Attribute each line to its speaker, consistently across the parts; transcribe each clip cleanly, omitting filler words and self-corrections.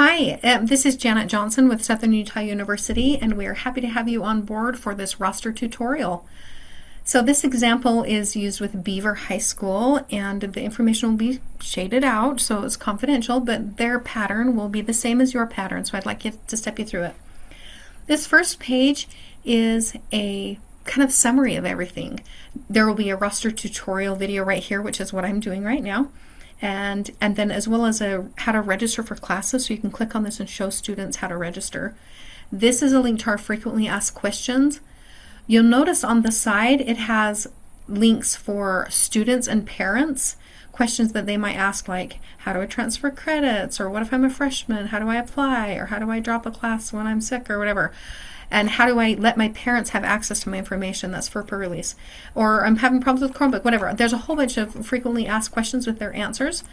Speaker 1: Hi, this is Janet Johnson with Southern Utah University, and we are happy to have you on board for this roster tutorial. So this example is used with Beaver High School, and the information will be shaded out, so it's confidential, but their pattern will be the same as your pattern, so I'd like to step you through it. This first page is a kind of summary of everything. There will be a roster tutorial video right here, which is what I'm doing right now. And then as well as how to register for classes, so you can click on this and show students how to register. This is a link to our frequently asked questions. You'll notice on the side it has links for students and parents, questions that they might ask, like how do I transfer credits, or what if I'm a freshman, how do I apply, or how do I drop a class when I'm sick, or whatever. And how do I let my parents have access to my information? That's FERPA release. Or I'm having problems with Chromebook, whatever. There's a whole bunch of frequently asked questions with their answers.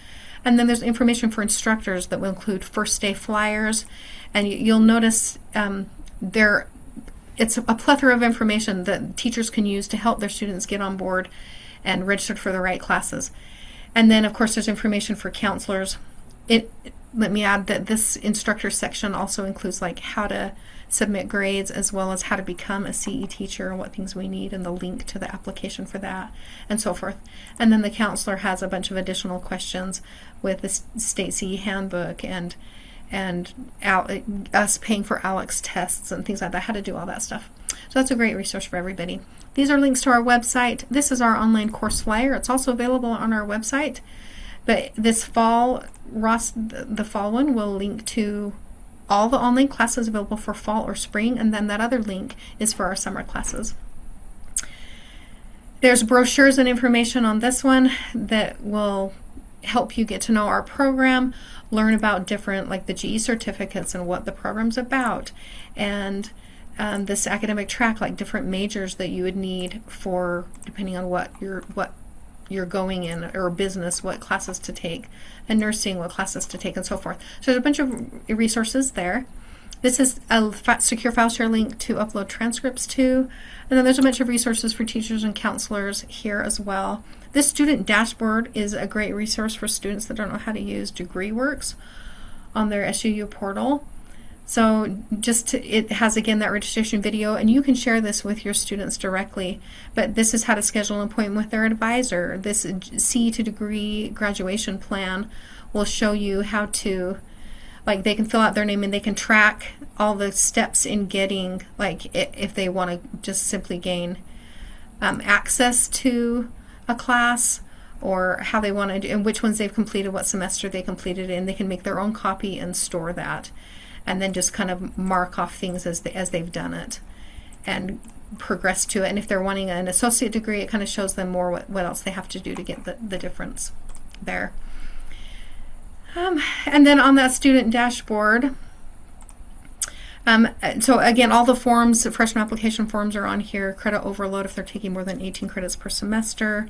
Speaker 1: And then there's information for instructors that will include first day flyers. And you'll notice it's a plethora of information that teachers can use to help their students get on board and registered for the right classes. And then, of course, there's information for counselors. Let me add that this instructor section also includes like how to submit grades, as well as how to become a CE teacher and what things we need, and the link to the application for that, and so forth. And then the counselor has a bunch of additional questions with the state CE handbook and us paying for ALEKS tests and things like that, how to do all that stuff. So that's a great resource for everybody. These are links to our website. This is our online course flyer. It's also available on our website. But this fall, the fall one will link to all the online classes available for fall or spring, and then that other link is for our summer classes. There's brochures and information on this one that will help you get to know our program, learn about different, like the GE certificates and what the program's about, and this academic track, like different majors that you would need for, depending on what you're going in, or business, what classes to take, and nursing, what classes to take, and so forth. So there's a bunch of resources there. This is a secure file share link to upload transcripts to, and then there's a bunch of resources for teachers and counselors here as well. This student dashboard is a great resource for students that don't know how to use DegreeWorks on their SUU portal. So it has, again, that registration video, and you can share this with your students directly. But this is how to schedule an appointment with their advisor. This CE to degree graduation plan will show you how to, like, they can fill out their name and they can track all the steps in getting, like, if they want to just simply gain access to a class, or how they want to do, and which ones they've completed, what semester they completed in. They can make their own copy and store that, and then just kind of mark off things as they've done it and progress to it. And if they're wanting an associate degree, it kind of shows them more what else they have to do to get the difference there. And then on that student dashboard, so again, all the forms, the freshman application forms are on here, credit overload if they're taking more than 18 credits per semester,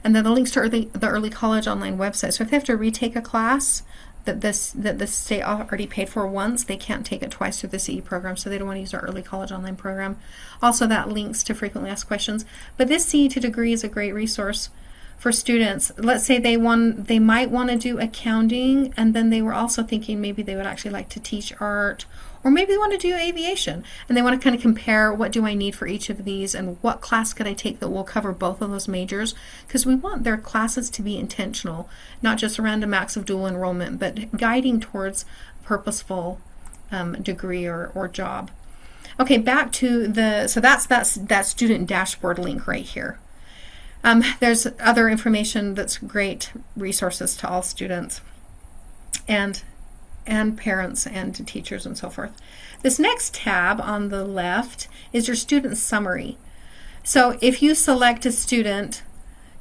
Speaker 1: and then the links to the early college online website. So if they have to retake a class that the state already paid for once, they can't take it twice through the CE program, so they don't want to use our early college online program. Also, that links to frequently asked questions. But this CE to degree is a great resource for students. Let's say they might want to do accounting, and then they were also thinking maybe they would actually like to teach art, or maybe they want to do aviation, and they want to kind of compare what do I need for each of these, and what class could I take that will cover both of those majors, because we want their classes to be intentional, not just random acts of dual enrollment, but guiding towards purposeful degree or job. Okay, back to so that's that student dashboard link right here. There's other information that's great resources to all students and parents and teachers and so forth. This next tab on the left is your student summary. So if you select a student,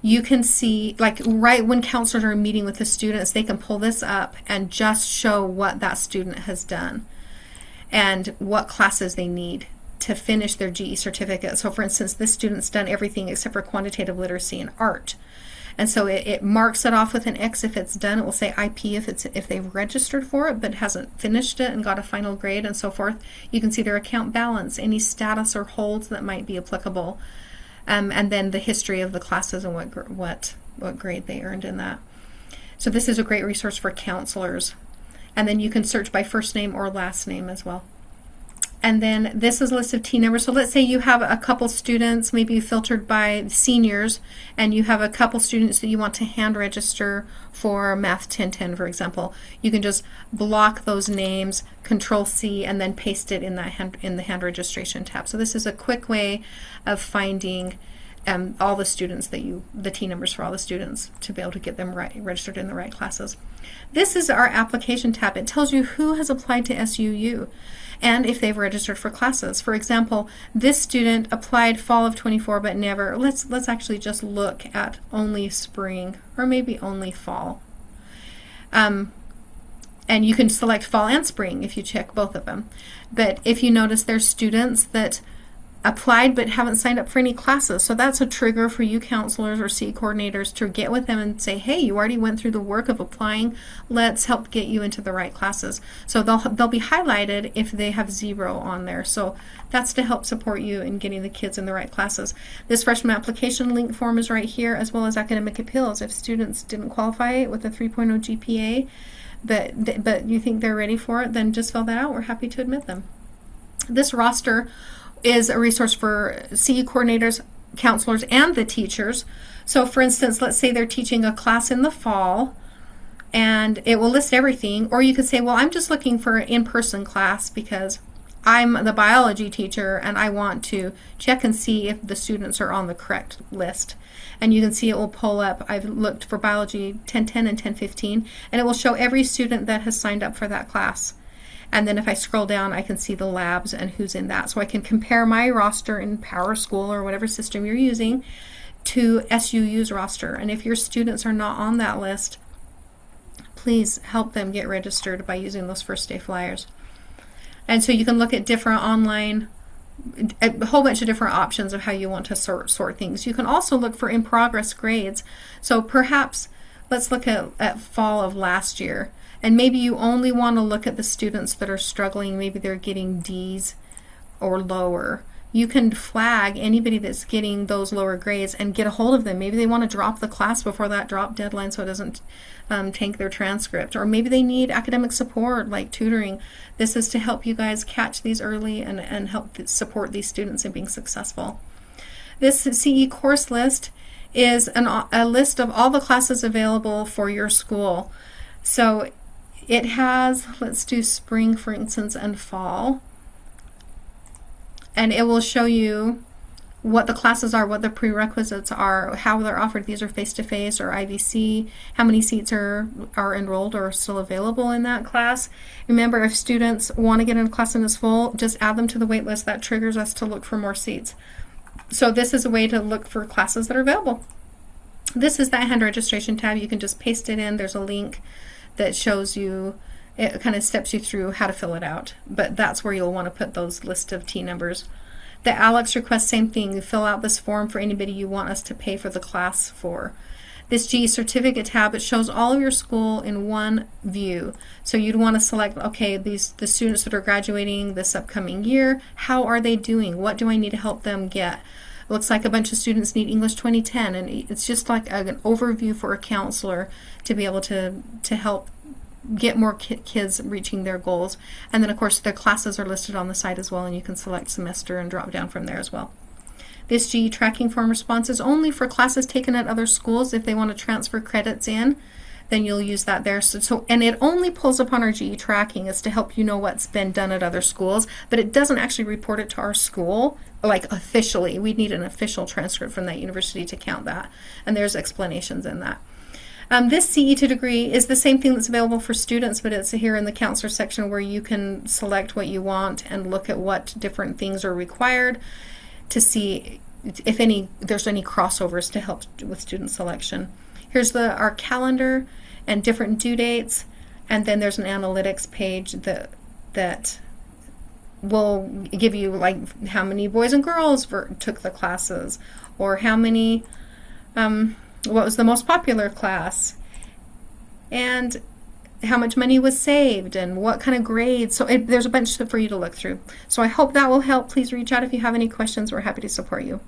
Speaker 1: you can see, like, right when counselors are meeting with the students, they can pull this up and just show what that student has done and what classes they need to finish their GE certificate. So for instance, this student's done everything except for quantitative literacy and art. And so it marks it off with an X if it's done. It will say IP if they've registered for it but hasn't finished it and got a final grade, and so forth. You can see their account balance, any status or holds that might be applicable, and then the history of the classes and what grade they earned in that. So this is a great resource for counselors. And then you can search by first name or last name as well. And then this is a list of T numbers. So let's say you have a couple students, maybe you filtered by seniors, and you have a couple students that you want to hand register for Math 1010, for example. You can just block those names, Control C, and then paste it in the hand registration tab. So this is a quick way of finding all the students the T numbers for all the students, to be able to get them registered in the right classes. This is our application tab. It tells you who has applied to SUU and if they've registered for classes. For example, this student applied fall of 24 but never. Let's actually just look at only spring or maybe only fall. And you can select fall and spring if you check both of them. But if you notice, there's students that applied but haven't signed up for any classes. So that's a trigger for you counselors or CE coordinators to get with them and say, hey, you already went through the work of applying. Let's help get you into the right classes. So they'll be highlighted if they have 0 on there. So that's to help support you in getting the kids in the right classes. This freshman application link form is right here, as well as academic appeals. If students didn't qualify with a 3.0 GPA, but you think they're ready for it, then just fill that out. We're happy to admit them. This roster is a resource for CE coordinators, counselors, and the teachers. So for instance, let's say they're teaching a class in the fall, and it will list everything. Or you could say, well, I'm just looking for an in-person class because I'm the biology teacher and I want to check and see if the students are on the correct list. And you can see it will pull up. I've looked for biology 1010 and 1015, and it will show every student that has signed up for that class. And then if I scroll down, I can see the labs and who's in that. So I can compare my roster in PowerSchool or whatever system you're using to SUU's roster. And if your students are not on that list, please help them get registered by using those first day flyers. And so you can look at different online, a whole bunch of different options of how you want to sort things. You can also look for in progress grades. So perhaps let's look at fall of last year. And maybe you only want to look at the students that are struggling. Maybe they're getting D's or lower. You can flag anybody that's getting those lower grades and get a hold of them. Maybe they want to drop the class before that drop deadline so it doesn't tank their transcript. Or maybe they need academic support like tutoring. This is to help you guys catch these early and help support these students in being successful. This CE course list is a list of all the classes available for your school. So it has, let's do spring, for instance, and fall. And it will show you what the classes are, what the prerequisites are, how they're offered. These are face-to-face or IVC, how many seats are enrolled or still available in that class. Remember, if students want to get in a class and it's full, just add them to the wait list. That triggers us to look for more seats. So this is a way to look for classes that are available. This is that hand registration tab. You can just paste it in. There's a link that shows you, it kind of steps you through how to fill it out. But that's where you'll want to put those list of T numbers. The ALEX request, same thing. You fill out this form for anybody you want us to pay for the class for. This GE certificate tab, it shows all of your school in one view. So you'd want to select, okay, the students that are graduating this upcoming year, how are they doing? What do I need to help them get? It looks like a bunch of students need English 2010, and it's just like an overview for a counselor to be able to help get more kids reaching their goals. And then of course their classes are listed on the side as well, and you can select semester and drop down from there as well. This GE tracking form response is only for classes taken at other schools. If they want to transfer credits in, then you'll use that there. And it only pulls upon our GE tracking is to help you know what's been done at other schools, but it doesn't actually report it to our school, like officially. We need an official transcript from that university to count that, and there's explanations in that. This CE to degree is the same thing that's available for students, but it's here in the counselor section where you can select what you want and look at what different things are required to see if there's any crossovers to help with student selection. Here's our calendar and different due dates, and then there's an analytics page that will give you like how many boys and girls took the classes, or how many, what was the most popular class, and how much money was saved, and what kind of grades. So there's a bunch for you to look through. So I hope that will help. Please reach out if you have any questions. We're happy to support you.